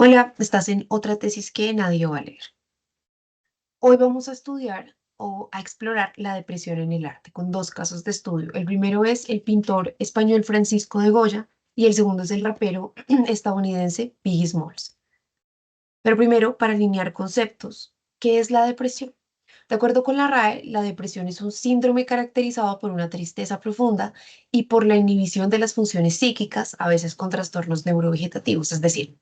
Hola, estás en otra tesis que nadie va a leer. Hoy vamos a estudiar o a explorar la depresión en el arte con dos casos de estudio. El primero es el pintor español Francisco de Goya y el segundo es el rapero estadounidense Biggie Smalls. Pero primero, para alinear conceptos, ¿qué es la depresión? De acuerdo con la RAE, la depresión es un síndrome caracterizado por una tristeza profunda y por la inhibición de las funciones psíquicas, a veces con trastornos neurovegetativos, es decir,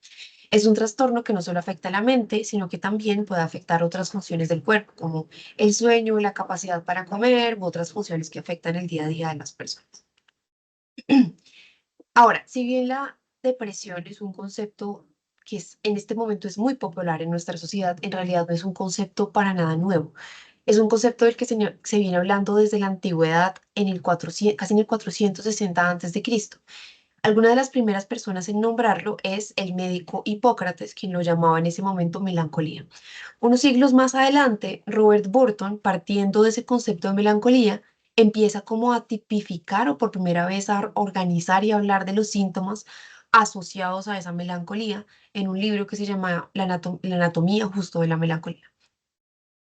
es un trastorno que no solo afecta a la mente, sino que también puede afectar otras funciones del cuerpo, como el sueño, la capacidad para comer u otras funciones que afectan el día a día de las personas. Ahora, si bien la depresión es un concepto que en este momento es muy popular en nuestra sociedad, en realidad no es un concepto para nada nuevo. Es un concepto del que se viene hablando desde la antigüedad, en el 400, casi en el 460 antes de Cristo. Alguna de las primeras personas en nombrarlo es el médico Hipócrates, quien lo llamaba en ese momento melancolía. Unos siglos más adelante, Robert Burton, partiendo de ese concepto de melancolía, empieza como a tipificar o por primera vez a organizar y hablar de los síntomas asociados a esa melancolía en un libro que se llama La anatomía justo de la melancolía.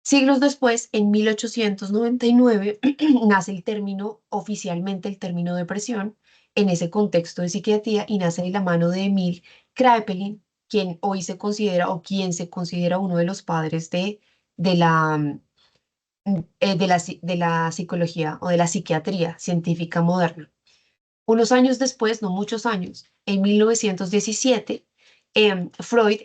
Siglos después, en 1899, nace el término, oficialmente el término depresión, en ese contexto de psiquiatría y nace de la mano de Emil Kraepelin, quien hoy se considera o quien se considera uno de los padres de la, de la psicología o de la psiquiatría científica moderna. Unos años después, no muchos años, en 1917, Freud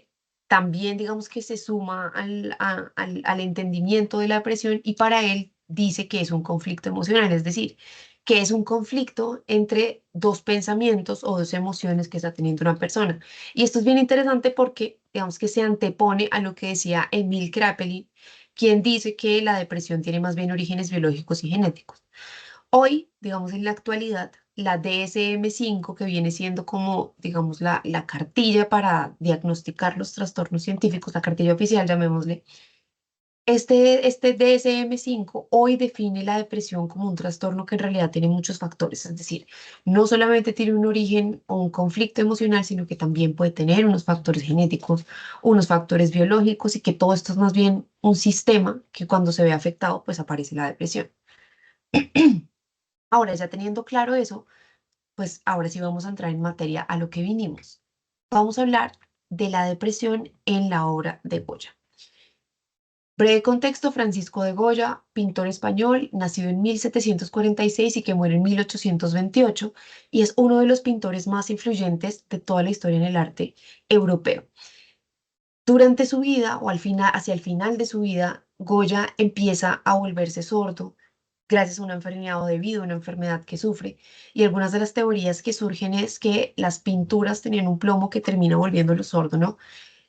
también, digamos que se suma al entendimiento de la depresión y para él dice que es un conflicto emocional, es decir, que es un conflicto entre dos pensamientos o dos emociones que está teniendo una persona. Y esto es bien interesante porque, digamos que se antepone a lo que decía Emil Kraepelin, quien dice que la depresión tiene más bien orígenes biológicos y genéticos. Hoy, digamos en la actualidad, la DSM-5, que viene siendo como, digamos, la cartilla para diagnosticar los trastornos científicos, la cartilla oficial, llamémosle, este DSM-5 hoy define la depresión como un trastorno que en realidad tiene muchos factores, es decir, no solamente tiene un origen o un conflicto emocional, sino que también puede tener unos factores genéticos, unos factores biológicos y que todo esto es más bien un sistema que cuando se ve afectado, pues aparece la depresión. Ahora, ya teniendo claro eso, pues ahora sí vamos a entrar en materia a lo que vinimos. Vamos a hablar de la depresión en la obra de Goya. Breve contexto, Francisco de Goya, pintor español, nacido en 1746 y que muere en 1828, y es uno de los pintores más influyentes de toda la historia en el arte europeo. Durante su vida, o al final, hacia el final de su vida, Goya empieza a volverse sordo gracias a una enfermedad o debido a una enfermedad que sufre. Y algunas de las teorías que surgen es que las pinturas tenían un plomo que termina volviéndolo sordo, ¿no?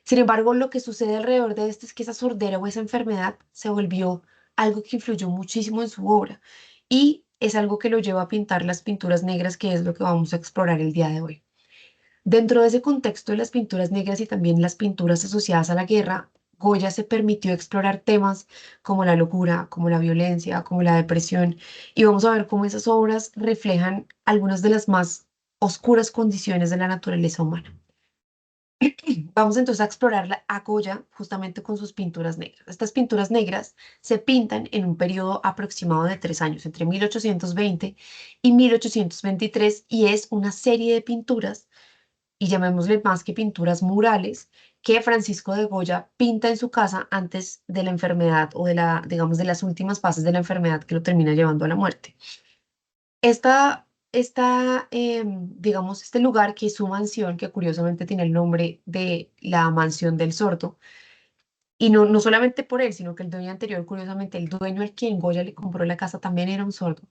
Sin embargo, lo que sucede alrededor de esto es que esa sordera o esa enfermedad se volvió algo que influyó muchísimo en su obra y es algo que lo lleva a pintar las pinturas negras, que es lo que vamos a explorar el día de hoy. Dentro de ese contexto de las pinturas negras y también las pinturas asociadas a la guerra, Goya se permitió explorar temas como la locura, como la violencia, como la depresión, y vamos a ver cómo esas obras reflejan algunas de las más oscuras condiciones de la naturaleza humana. Vamos entonces a explorar a Goya justamente con sus pinturas negras. Estas pinturas negras se pintan en un periodo aproximado de 3 años, entre 1820 y 1823, y es una serie de pinturas y llamémosle más que pinturas murales, que Francisco de Goya pinta en su casa antes de la enfermedad o de la, digamos, de las últimas fases de la enfermedad que lo termina llevando a la muerte. Digamos, este lugar que es su mansión, que curiosamente tiene el nombre de la mansión del sordo, y no solamente por él, sino que el dueño anterior, curiosamente, el dueño al quien Goya le compró la casa también era un sordo.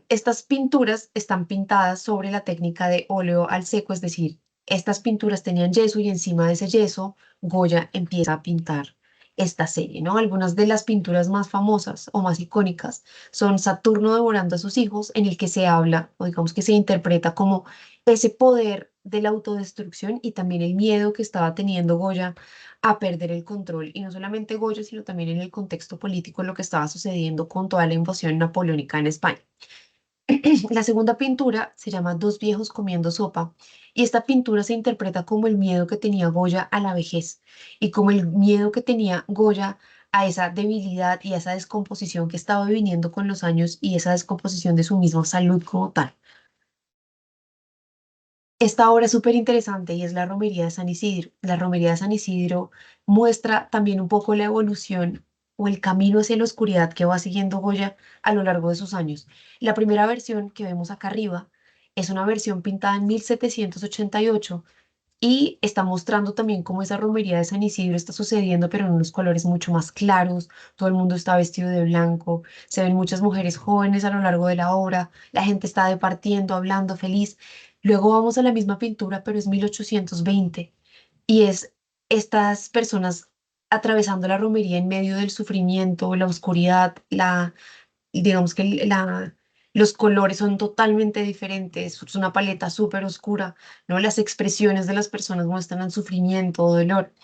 Estas pinturas están pintadas sobre la técnica de óleo al seco, es decir, estas pinturas tenían yeso y encima de ese yeso Goya empieza a pintar esta serie, ¿no? Algunas de las pinturas más famosas o más icónicas son Saturno devorando a sus hijos, en el que se habla, o digamos que se interpreta como ese poder de la autodestrucción y también el miedo que estaba teniendo Goya a perder el control, y no solamente Goya, sino también en el contexto político, lo que estaba sucediendo con toda la invasión napoleónica en España. La segunda pintura se llama Dos viejos comiendo sopa Y esta pintura se interpreta como el miedo que tenía Goya a la vejez y como el miedo que tenía Goya a esa debilidad y a esa descomposición que estaba viviendo con los años y esa descomposición de su misma salud como tal. Esta obra es súper interesante y es la Romería de San Isidro. La Romería de San Isidro muestra también un poco la evolución o el camino hacia la oscuridad que va siguiendo Goya a lo largo de sus años. La primera versión que vemos acá arriba es una versión pintada en 1788 y está mostrando también cómo esa romería de San Isidro está sucediendo, pero en unos colores mucho más claros. Todo el mundo está vestido de blanco. Se ven muchas mujeres jóvenes a lo largo de la obra. La gente está departiendo, hablando, feliz. Luego vamos a la misma pintura, pero es 1820 y es estas personas atravesando la romería en medio del sufrimiento, la oscuridad, digamos que los colores son totalmente diferentes, es una paleta súper oscura, ¿no? Las expresiones de las personas muestran el sufrimiento o dolor.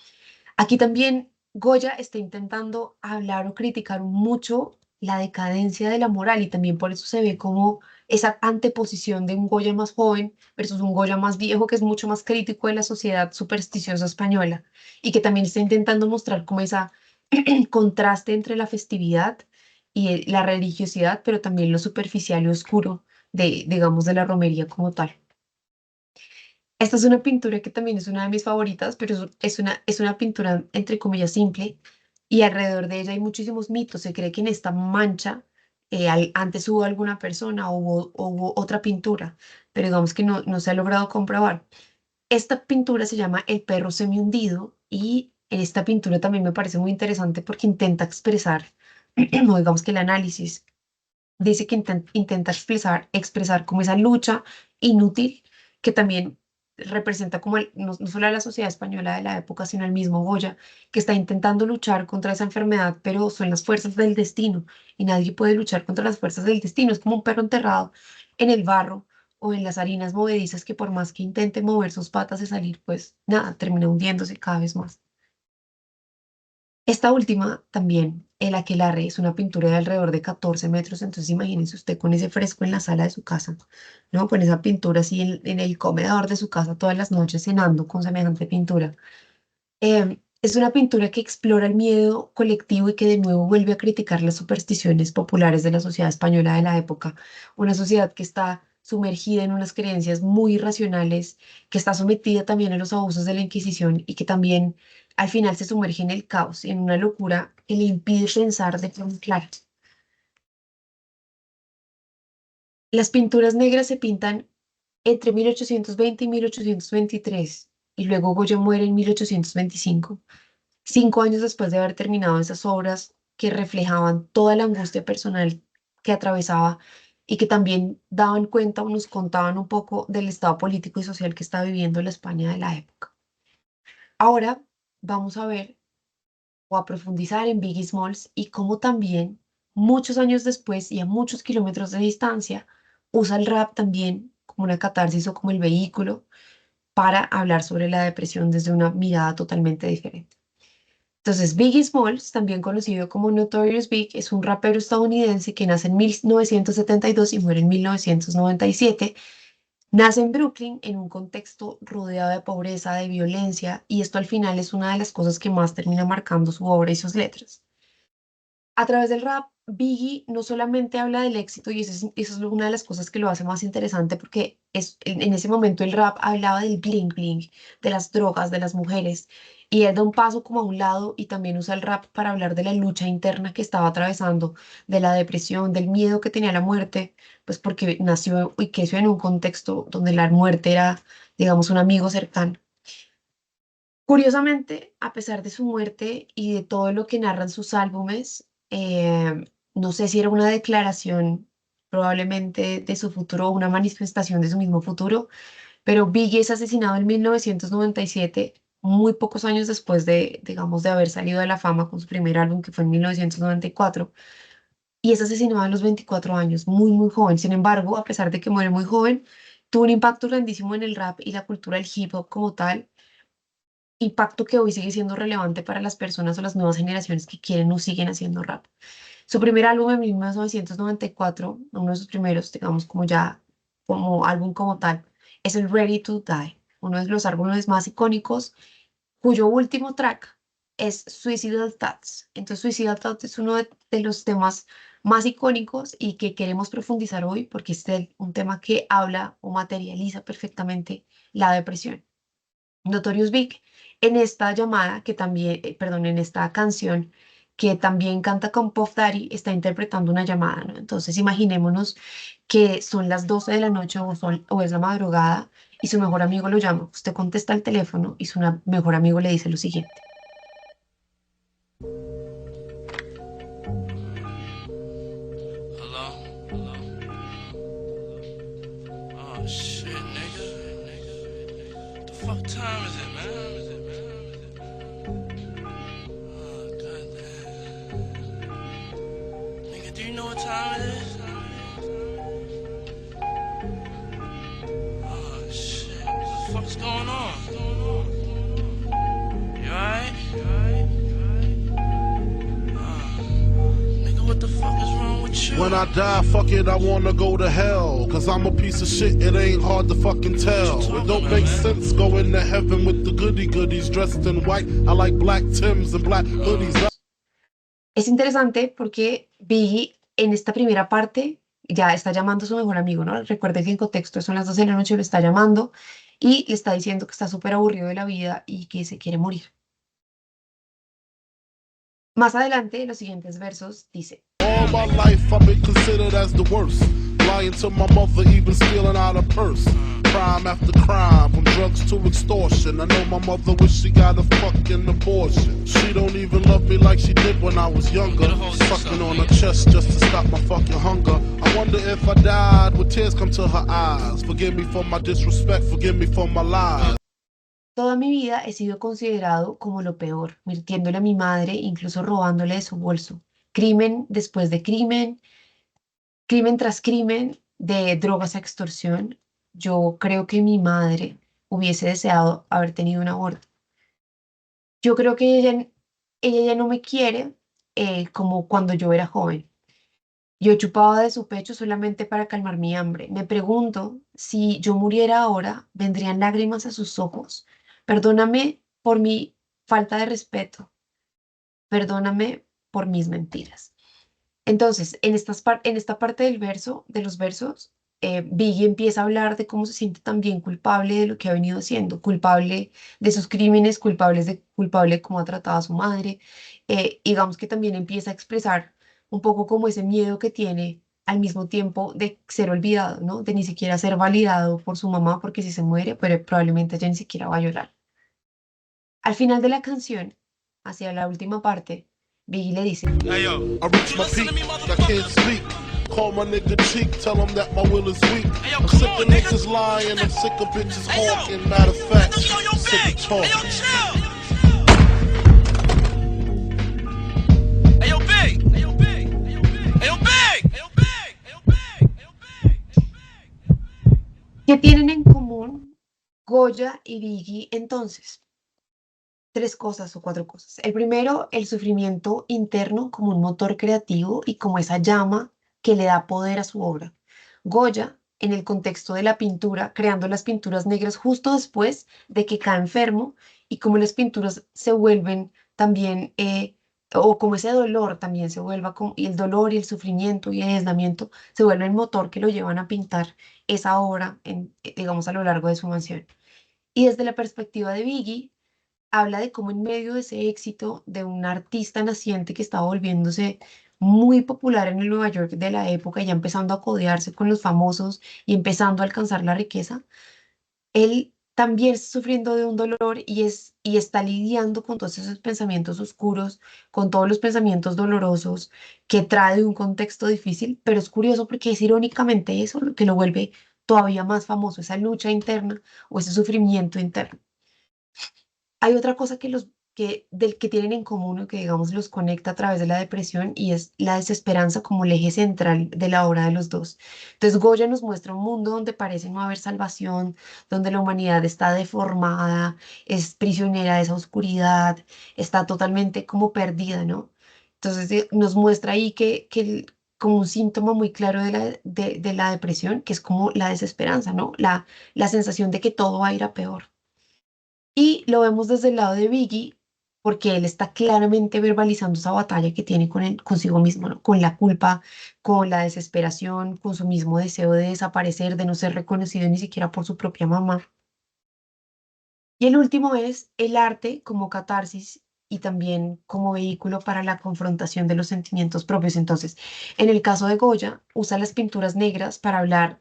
Aquí también Goya está intentando hablar o criticar mucho la decadencia de la moral y también por eso se ve como esa anteposición de un Goya más joven versus un Goya más viejo que es mucho más crítico de la sociedad supersticiosa española y que también está intentando mostrar como esa contraste entre la festividad y la religiosidad, pero también lo superficial y oscuro de, digamos, de la romería como tal. Esta es una pintura que también es una de mis favoritas, pero es una pintura entre comillas simple y alrededor de ella hay muchísimos mitos. Se cree que en esta mancha antes hubo alguna persona o hubo otra pintura, pero digamos que no se ha logrado comprobar. Esta pintura se llama El perro semihundido y esta pintura también me parece muy interesante porque intenta expresar, no digamos que el análisis, dice que intenta expresar como esa lucha inútil que también representa como no solo a la sociedad española de la época, sino al mismo Goya, que está intentando luchar contra esa enfermedad, pero son las fuerzas del destino y nadie puede luchar contra las fuerzas del destino. Es como un perro enterrado en el barro o en las harinas movedizas que por más que intente mover sus patas y salir, pues nada, termina hundiéndose cada vez más. Esta última también, el aquelarre, es una pintura de alrededor de 14 metros, entonces imagínense usted con ese fresco en la sala de su casa, ¿no? Con esa pintura así en el comedor de su casa todas las noches cenando con semejante pintura. Es una pintura que explora el miedo colectivo y que de nuevo vuelve a criticar las supersticiones populares de la sociedad española de la época, una sociedad que está sumergida en unas creencias muy irracionales, que está sometida también a los abusos de la Inquisición y que también al final se sumerge en el caos, en una locura que le impide pensar de forma clara. Las pinturas negras se pintan entre 1820 y 1823 y luego Goya muere en 1825. 5 años después de haber terminado esas obras que reflejaban toda la angustia personal que atravesaba y que también daban cuenta o nos contaban un poco del estado político y social que estaba viviendo la España de la época. Ahora vamos a ver o a profundizar en Biggie Smalls y cómo también muchos años después y a muchos kilómetros de distancia usa el rap también como una catarsis o como el vehículo para hablar sobre la depresión desde una mirada totalmente diferente. Entonces, Biggie Smalls, también conocido como Notorious Big, es un rapero estadounidense que nace en 1972 y muere en 1997. Nace en Brooklyn en un contexto rodeado de pobreza, de violencia, y esto al final es una de las cosas que más termina marcando su obra y sus letras. A través del rap, Biggie no solamente habla del éxito, y eso es una de las cosas que lo hace más interesante, porque en ese momento el rap hablaba del bling bling, de las drogas, de las mujeres, y él da un paso como a un lado y también usa el rap para hablar de la lucha interna que estaba atravesando, de la depresión, del miedo que tenía a la muerte, pues porque nació y creció en un contexto donde la muerte era, digamos, un amigo cercano. Curiosamente, a pesar de su muerte y de todo lo que narran sus álbumes, no sé si era una declaración probablemente de su futuro o una manifestación de su mismo futuro, pero Biggie es asesinado en 1997, muy pocos años después de, digamos, de haber salido de la fama con su primer álbum que fue en 1994, y es asesinado a los 24 años, muy, muy joven. Sin embargo, a pesar de que muere muy joven, tuvo un impacto grandísimo en el rap y la cultura del hip hop como tal, impacto que hoy sigue siendo relevante para las personas o las nuevas generaciones que quieren o siguen haciendo rap. Su primer álbum en 1994, uno de sus primeros, digamos, como ya, como álbum como tal, es el Ready to Die. uno de los álbumes más icónicos, cuyo último track es Suicidal Thoughts. Entonces, Suicidal Thoughts es uno de los temas más icónicos y que queremos profundizar hoy porque es un tema que habla o materializa perfectamente la depresión. Notorious Big en esta llamada que también, perdón, en esta canción que también canta con Puff Daddy, está interpretando una llamada, ¿no? Entonces imaginémonos que son las 12 de la noche o es la madrugada y su mejor amigo lo llama. Usted contesta el teléfono y su mejor amigo le dice lo siguiente. Hello? Hello? Oh shit, nigga. What the fuck time is it, man? Oh goddamn. Nigga, do you know what time it is? Oh shit. What the fuck's going on? You alright? Nigga, what the fuck is wrong with you? When I die, fuck it, I wanna go to hell. Cause I'm a piece of shit, it ain't hard to fucking tell. It don't make sense going to heaven with the goody goodies dressed in white. I like black Tims and black hoodies. Es interesante porque Biggie en esta primera parte ya está llamando a su mejor amigo, ¿no? Recuerde que en contexto son las 12 de la noche, lo está llamando y le está diciendo que está súper aburrido de la vida y que se quiere morir. Más adelante, en los siguientes versos, dice: All my life I've been considered as the worst. Lying to my mother, even stealing out her purse. Crime after crime, from drugs to extortion. I know my mother wish she got a fucking abortion. She don't even love me like she did when I was younger. Sucking on her chest just to stop my fucking hunger. I wonder if I died, would tears come to her eyes? Forgive me for my disrespect, forgive me for my lies. Toda mi vida he sido considerado como lo peor, mintiéndole a mi madre, incluso robándole de su bolso. Crimen después de crimen, crimen tras crimen, de drogas a extorsión. Yo creo que mi madre hubiese deseado haber tenido un aborto. Yo creo que ella ya no me quiere como cuando yo era joven. Yo chupaba de su pecho solamente para calmar mi hambre. Me pregunto si yo muriera ahora, ¿vendrían lágrimas a sus ojos? Perdóname por mi falta de respeto. Perdóname por mis mentiras. Entonces, en esta parte del verso, de los versos, Biggie empieza a hablar de cómo se siente también culpable de lo que ha venido haciendo, culpable de sus crímenes, culpable de cómo ha tratado a su madre. Digamos que también empieza a expresar un poco como ese miedo que tiene al mismo tiempo de ser olvidado, ¿no? De ni siquiera ser validado por su mamá, porque si se muere, pero probablemente ella ni siquiera va a llorar. Al final de la canción, hacia la última parte, Biggie le dice: Hey yo, I reach my peak, I can't speak. Call my nigga cheek, tell him that my will is weak. Hey, yo, I'm come sick on, of nigga. niggas lying, I'm sick of bitches Hey, yo. hawking. Matter of fact, Yo, yo, sick big. of talking. Hey, yo, chill. Hey, yo, big. Hey, yo, big. Hey, yo, big. Hey, yo, big. Hey, yo, big. Hey, yo, big. Hey, yo, big. ¿Qué tienen en común Goya y Biggie entonces? Tres cosas o cuatro cosas. El primero, el sufrimiento interno como un motor creativo y como esa llama que le da poder a su obra. Goya, en el contexto de la pintura, creando las pinturas negras justo después de que cae enfermo y como las pinturas se vuelven también, o como ese dolor también se vuelva, y el dolor y el sufrimiento y el aislamiento se vuelven el motor que lo llevan a pintar esa obra, digamos, a lo largo de su mansión. Y desde la perspectiva de Biggie, habla de cómo en medio de ese éxito de un artista naciente que estaba volviéndose muy popular en el Nueva York de la época, ya empezando a codearse con los famosos y empezando a alcanzar la riqueza, él también está sufriendo de un dolor y está lidiando con todos esos pensamientos oscuros, con todos los pensamientos dolorosos que trae de un contexto difícil, pero es curioso porque es irónicamente eso lo que lo vuelve todavía más famoso, esa lucha interna o ese sufrimiento interno. Hay otra cosa que tienen en común o que digamos los conecta a través de la depresión y es la desesperanza como el eje central de la obra de los dos. Entonces Goya nos muestra un mundo donde parece no haber salvación, donde la humanidad está deformada, es prisionera de esa oscuridad, está totalmente como perdida, ¿no? Entonces nos muestra ahí que como un síntoma muy claro de la depresión, que es como la desesperanza, ¿no? La sensación de que todo va a ir a peor. Y lo vemos desde el lado de Biggie, porque él está claramente verbalizando esa batalla que tiene con consigo mismo, ¿no? Con la culpa, con la desesperación, con su mismo deseo de desaparecer, de no ser reconocido ni siquiera por su propia mamá. Y el último es el arte como catarsis y también como vehículo para la confrontación de los sentimientos propios. Entonces, en el caso de Goya, usa las pinturas negras para hablar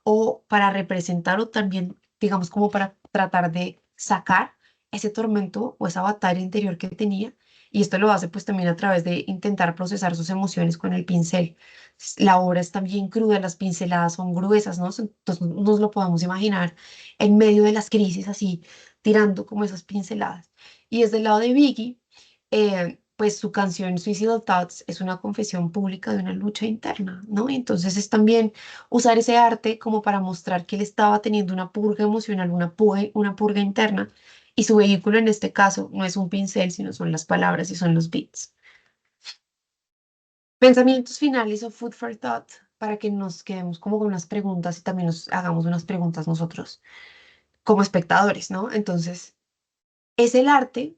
o para representar o también, digamos, como para tratar de sacar ese tormento o esa batalla interior que tenía. Y esto lo hace pues también a través de intentar procesar sus emociones con el pincel. La obra es también cruda, las pinceladas son gruesas, ¿no? Entonces nos lo podemos imaginar en medio de las crisis así tirando como esas pinceladas. Y desde el lado de Biggie, pues su canción Suicidal Thoughts es una confesión pública de una lucha interna, ¿no? Entonces es también usar ese arte como para mostrar que él estaba teniendo una purga emocional, una purga interna, y su vehículo en este caso no es un pincel, sino son las palabras y son los beats. Pensamientos finales o food for thought para que nos quedemos como con unas preguntas y también nos hagamos unas preguntas nosotros como espectadores, ¿no? Entonces, ¿es el arte,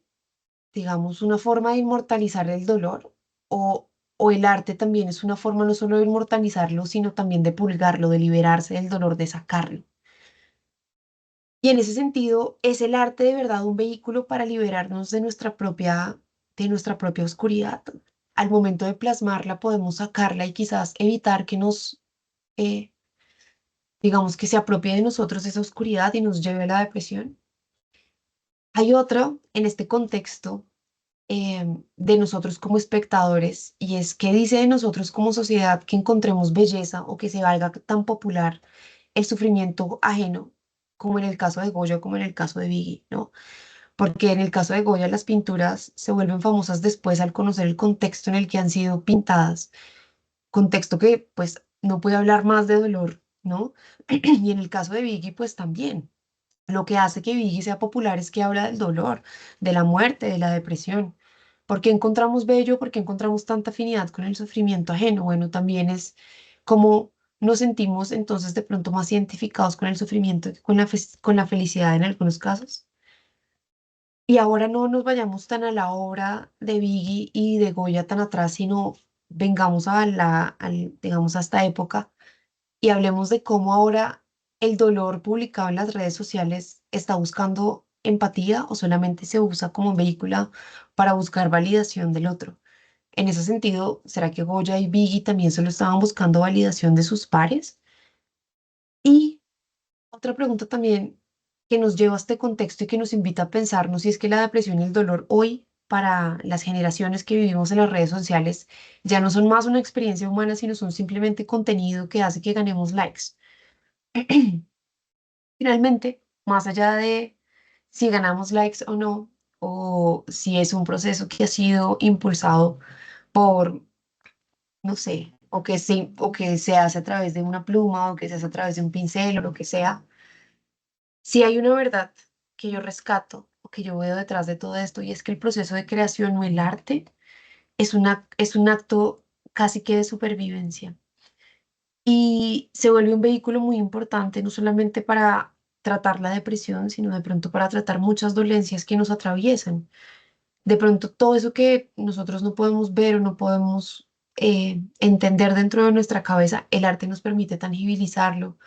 digamos, una forma de inmortalizar el dolor o el arte también es una forma no solo de inmortalizarlo, sino también de purgarlo, de liberarse del dolor, de sacarlo? Y en ese sentido, ¿es el arte de verdad un vehículo para liberarnos de nuestra propia oscuridad? Al momento de plasmarla, podemos sacarla y quizás evitar que eh, digamos, que se apropie de nosotros esa oscuridad y nos lleve a la depresión. Hay otro en este contexto de nosotros como espectadores y es que dice de nosotros como sociedad que encontremos belleza o que se valga tan popular el sufrimiento ajeno, como en el caso de Goya, como en el caso de Biggie, ¿no? Porque en el caso de Goya las pinturas se vuelven famosas después al conocer el contexto en el que han sido pintadas, contexto que pues no puede hablar más de dolor, ¿no? Y en el caso de Biggie pues también. Lo que hace que Biggie sea popular es que habla del dolor, de la muerte, de la depresión. ¿Por qué encontramos bello? ¿Por qué encontramos tanta afinidad con el sufrimiento ajeno? Bueno, también es como nos sentimos entonces de pronto más identificados con el sufrimiento que con la felicidad en algunos casos. Y ahora no nos vayamos tan a la obra de Biggie y de Goya tan atrás, sino vengamos digamos, a esta época y hablemos de cómo ahora el dolor publicado en las redes sociales está buscando empatía o solamente se usa como vehículo para buscar validación del otro. En ese sentido, ¿será que Goya y Biggie también solo estaban buscando validación de sus pares? Y otra pregunta también que nos lleva a este contexto y que nos invita a pensarnos si es que la depresión y el dolor hoy para las generaciones que vivimos en las redes sociales ya no son más una experiencia humana, sino son simplemente contenido que hace que ganemos likes. Finalmente, más allá de si ganamos likes o no, o si es un proceso que ha sido impulsado por, no sé, o que se hace a través de una pluma, o que se hace a través de un pincel, o lo que sea, si hay una verdad que yo rescato o que yo veo detrás de todo esto, y es que el proceso de creación o el arte es un acto casi que de supervivencia. Y se vuelve un vehículo muy importante, no solamente para tratar la depresión, sino de pronto para tratar muchas dolencias que nos atraviesan. De pronto todo eso que nosotros no podemos ver o no podemos entender dentro de nuestra cabeza, el arte nos permite tangibilizarlo,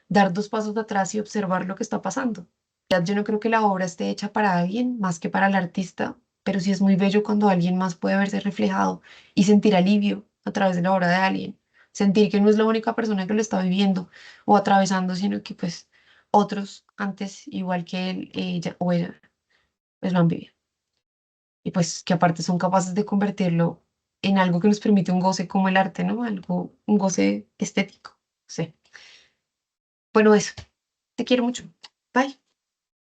dar dos pasos atrás y observar lo que está pasando. Yo no creo que la obra esté hecha para alguien más que para el artista, pero sí es muy bello cuando alguien más puede verse reflejado y sentir alivio a través de la obra de alguien. Sentir que no es la única persona que lo está viviendo o atravesando, sino que pues otros antes, igual que él, ella o ella, pues lo han vivido. Y pues que aparte son capaces de convertirlo en algo que nos permite un goce como el arte, ¿no? Algo, un goce estético. Sí. Bueno, eso. Te quiero mucho. Bye.